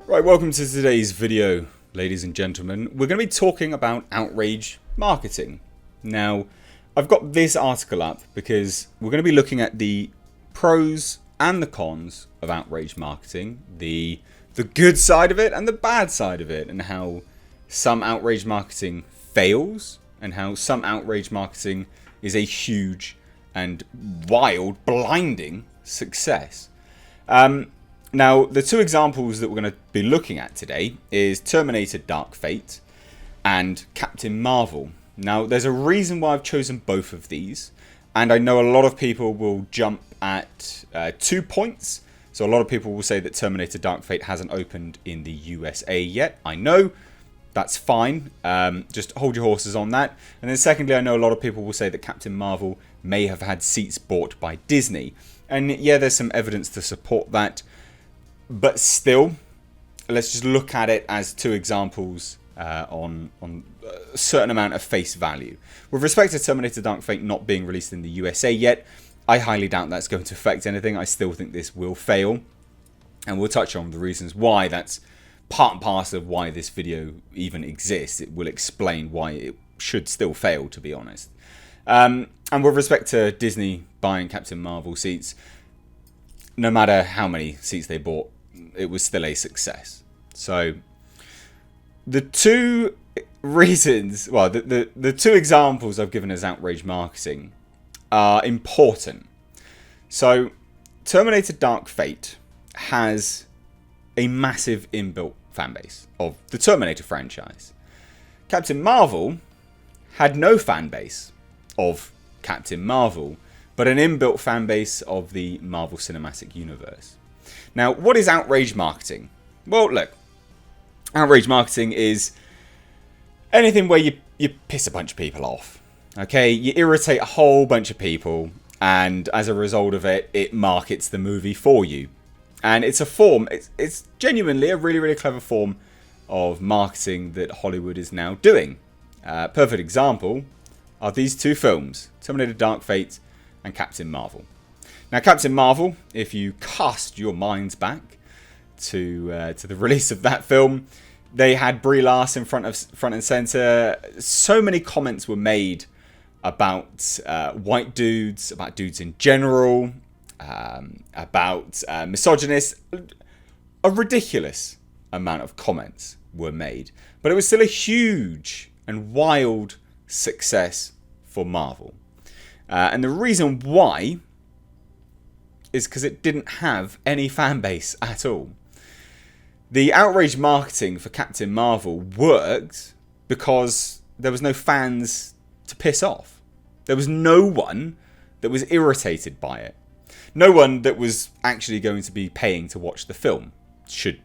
Right, welcome to today's video, ladies and gentlemen. We're going to be talking about outrage marketing. Now, I've got this article up because we're going to be looking at the pros and the cons of outrage marketing, the good side of it and the bad side of it, and how some outrage marketing fails and how some outrage marketing is a huge and wild, blinding success. Now, the two examples that we're going to be looking at today is Terminator Dark Fate and Captain Marvel. Now, there's a reason why I've chosen both of these, and I know a lot of people will jump at 2 points. So a lot of people will say that Terminator Dark Fate hasn't opened in the USA yet. I know, that's fine. Just hold your horses on that. And then secondly, I know a lot of people will say that Captain Marvel may have had seats bought by Disney. And yeah, there's some evidence to support that. But still, let's just look at it as two examples on a certain amount of face value. With respect to Terminator Dark Fate not being released in the USA yet, I highly doubt that's going to affect anything. I still think this will fail. And we'll touch on the reasons why. That's part and parcel of why this video even exists. It will explain why it should still fail, to be honest. And with respect to Disney buying Captain Marvel seats, no matter how many seats they bought, it was still a success. So the two reasons, well, the two examples I've given as outrage marketing are important. So Terminator Dark Fate has a massive inbuilt fan base of the Terminator franchise. Captain Marvel had no fan base of Captain Marvel, but an inbuilt fan base of the Marvel Cinematic Universe. Now, what is outrage marketing? Well, look, outrage marketing is anything where you piss a bunch of people off. Okay, you irritate a whole bunch of people, and as a result of it, it markets the movie for you. And it's a form, it's genuinely a really, really clever form of marketing that Hollywood is now doing. Perfect example are these two films, Terminator Dark Fate and Captain Marvel. Now, Captain Marvel, if you cast your minds back to the release of that film, they had Brie Larson front and center. So many comments were made about white dudes, about dudes in general, about misogynists. A ridiculous amount of comments were made, but it was still a huge and wild success for Marvel. And the reason why is because it didn't have any fan base at all. The outrage marketing for Captain Marvel worked because there was no fans to piss off. There was no one that was irritated by it. No one that was actually going to be paying to watch the film, should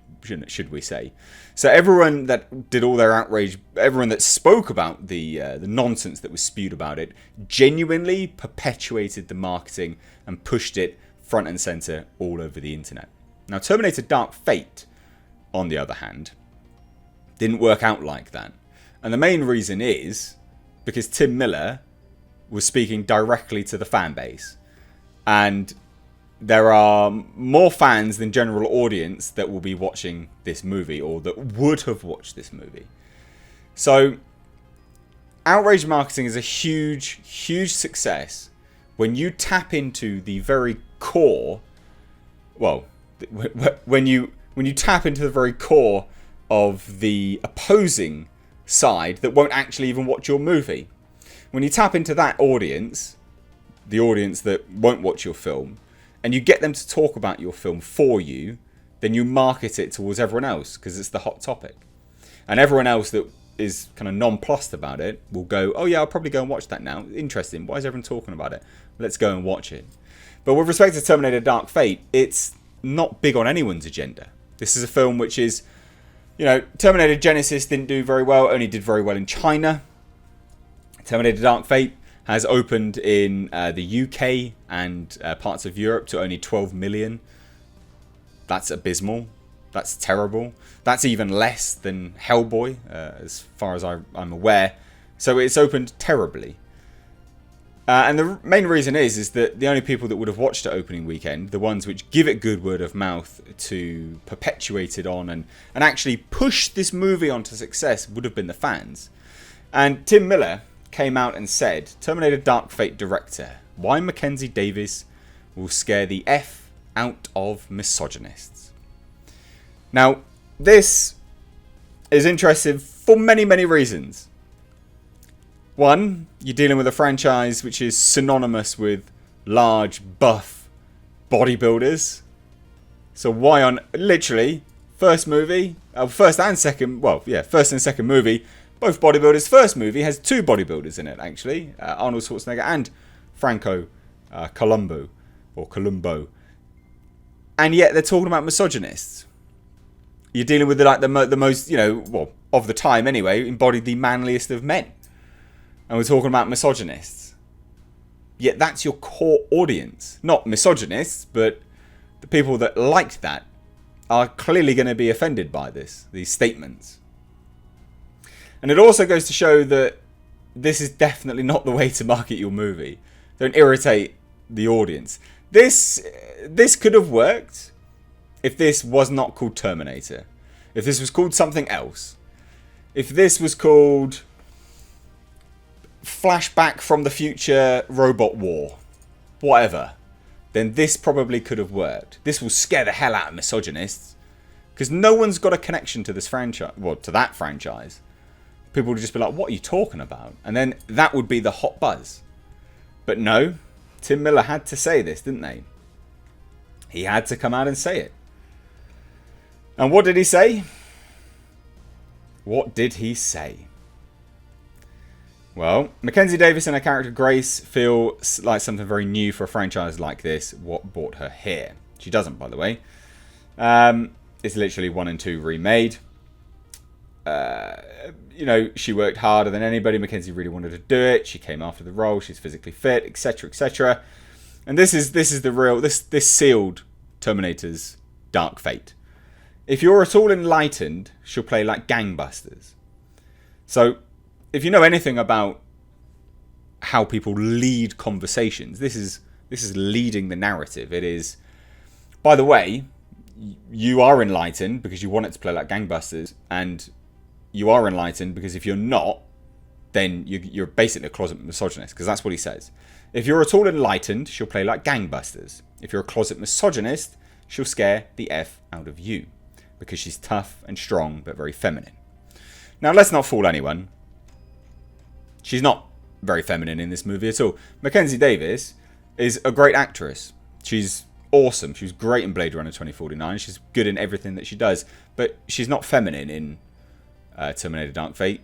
we say. So everyone that did all their outrage, everyone that spoke about the nonsense that was spewed about it, genuinely perpetuated the marketing and pushed it front and center all over the internet. Now, Terminator Dark Fate, on the other hand, didn't work out like that. And the main reason is because Tim Miller was speaking directly to the fan base. And there are more fans than general audience that will be watching this movie or that would have watched this movie. So outrage marketing is a huge, huge success when you tap into the very core, well, when you tap into the very core of the opposing side that won't actually even watch your movie. When you tap into that audience, the audience that won't watch your film, and you get them to talk about your film for you, then you market it towards everyone else because it's the hot topic. And everyone else that is kind of nonplussed about it will go, oh yeah, I'll probably go and watch that now. Interesting. Why is everyone talking about it? Let's go and watch it. But with respect to Terminator Dark Fate, it's not big on anyone's agenda. This is a film which is, Terminator Genesis didn't do very well, only did very well in China. Terminator Dark Fate has opened in the UK and parts of Europe to only 12 million. That's abysmal. That's terrible. That's even less than Hellboy, as far as I'm aware. So it's opened terribly. And the main reason is that the only people that would have watched it opening weekend, the ones which give it good word of mouth to perpetuate it on and actually push this movie onto success, would have been the fans. And Tim Miller came out and said, Terminator Dark Fate director, why Mackenzie Davis will scare the F out of misogynists. Now, this is interesting for many, many reasons. One, you're dealing with a franchise which is synonymous with large, buff bodybuilders. So why on, literally, first and second movie, both bodybuilders. First movie has two bodybuilders in it, actually. Arnold Schwarzenegger and Franco Columbo. And yet they're talking about misogynists. You're dealing with the most, of the time anyway, embodied the manliest of men. And we're talking about misogynists. Yet that's your core audience. Not misogynists, but the people that liked that are clearly going to be offended by these statements. And it also goes to show that this is definitely not the way to market your movie. Don't irritate the audience. This could have worked if this was not called Terminator. If this was called something else. If this was called Flashback from the Future Robot War. Whatever. Then this probably could have worked. This will scare the hell out of misogynists. Because no one's got a connection to this franchise. Well, to that franchise. People would just be like, what are you talking about? And then that would be the hot buzz. But no. Tim Miller had to say this, didn't they? He had to come out and say it. And what did he say? What did he say? Well, Mackenzie Davis and her character Grace feel like something very new for a franchise like this. What brought her here? She doesn't, by the way. It's literally 1 and 2 remade. She worked harder than anybody. Mackenzie really wanted to do it. She came after the role. She's physically fit, etc., etc. And this is the real. This sealed Terminator's Dark Fate. If you're at all enlightened, she'll play like gangbusters. So, if you know anything about how people lead conversations, this is leading the narrative. It is, by the way, you are enlightened because you want it to play like gangbusters, and you are enlightened because if you're not, then you're basically a closet misogynist, because that's what he says. If you're at all enlightened, she'll play like gangbusters. If you're a closet misogynist, she'll scare the F out of you, because she's tough and strong but very feminine. Now, let's not fool anyone. She's not very feminine in this movie at all. Mackenzie Davis is a great actress. She's awesome. She was great in Blade Runner 2049. She's good in everything that she does. But she's not feminine in Terminator Dark Fate.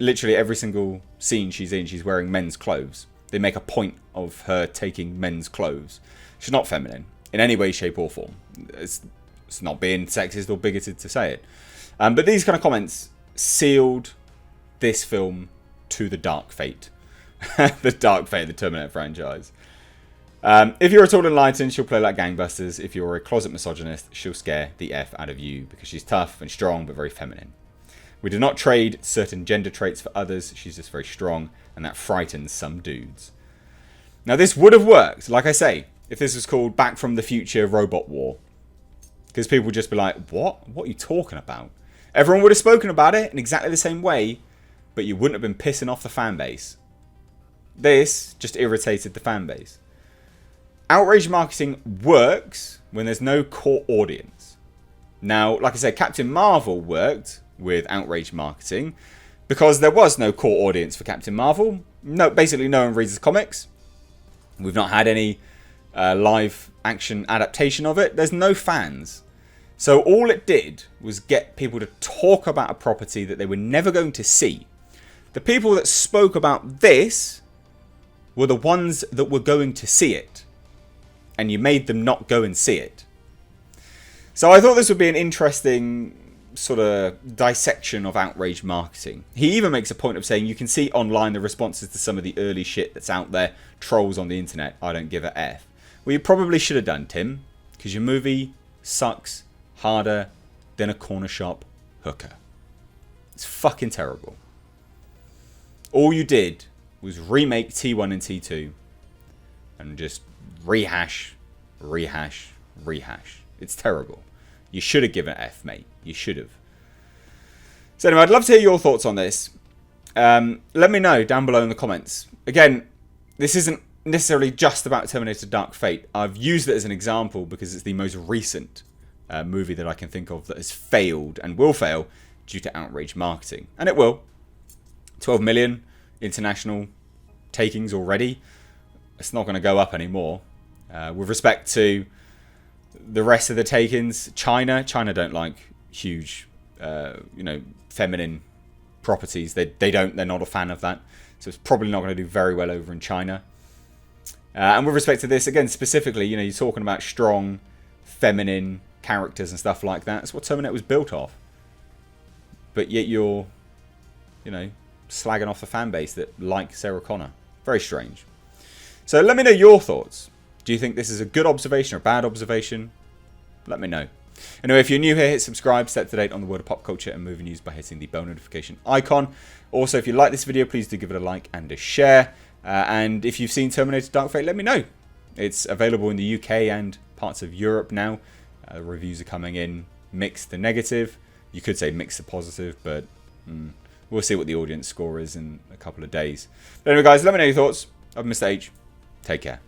Literally every single scene she's in, she's wearing men's clothes. They make a point of her taking men's clothes. She's not feminine in any way, shape or form. It's not being sexist or bigoted to say it. But these kind of comments sealed this film to the Dark Fate. The Dark Fate of the Terminator franchise. If you're at all enlightened, she'll play like gangbusters. If you're a closet misogynist, she'll scare the F out of you because she's tough and strong but very feminine. We do not trade certain gender traits for others. She's just very strong, and that frightens some dudes. Now, this would have worked, like I say, if this was called Back from the Future Robot War. Because people would just be like, what? What are you talking about? Everyone would have spoken about it in exactly the same way, but you wouldn't have been pissing off the fan base. This just irritated the fan base. Outrage marketing works when there's no core audience. Now, like I said, Captain Marvel worked with outrage marketing because there was no core audience for Captain Marvel. No, basically no one reads his comics. We've not had any live action adaptation of it. There's no fans. So all it did was get people to talk about a property that they were never going to see. The people that spoke about this were the ones that were going to see it. And you made them not go and see it. So I thought this would be an interesting sort of dissection of outrage marketing. He even makes a point of saying you can see online the responses to some of the early shit that's out there. Trolls on the internet. I don't give a F. Well, you probably should have done, Tim. Because your movie sucks harder than a corner shop hooker. It's fucking terrible. All you did was remake T1 and T2 and just rehash. It's terrible. You should have given it F, mate. You should have. So anyway, I'd love to hear your thoughts on this. Let me know down below in the comments. Again, this isn't necessarily just about Terminator Dark Fate. I've used it as an example because it's the most recent movie that I can think of that has failed and will fail due to outrage marketing. And it will. 12 million international takings already. It's not going to go up anymore. With respect to the rest of the takings, China don't like huge, feminine properties. They're not a fan of that. So it's probably not going to do very well over in China. And with respect to this, again, specifically, you're talking about strong, feminine characters and stuff like that. That's what Terminator was built off. But yet you're, slagging off the fan base that like Sarah Connor. Very strange. So let me know your thoughts. Do you think this is a good observation or a bad observation? Let me know. Anyway, if you're new here, hit subscribe, stay up to date on the world of pop culture and movie news by hitting the bell notification icon. Also, if you like this video, please do give it a like and a share. And if you've seen Terminator Dark Fate, let me know. It's available in the UK and parts of Europe now. Reviews are coming in mixed to negative. You could say mixed to positive, but we'll see what the audience score is in a couple of days. But anyway, guys, let me know your thoughts. I've Mr. H. Take care.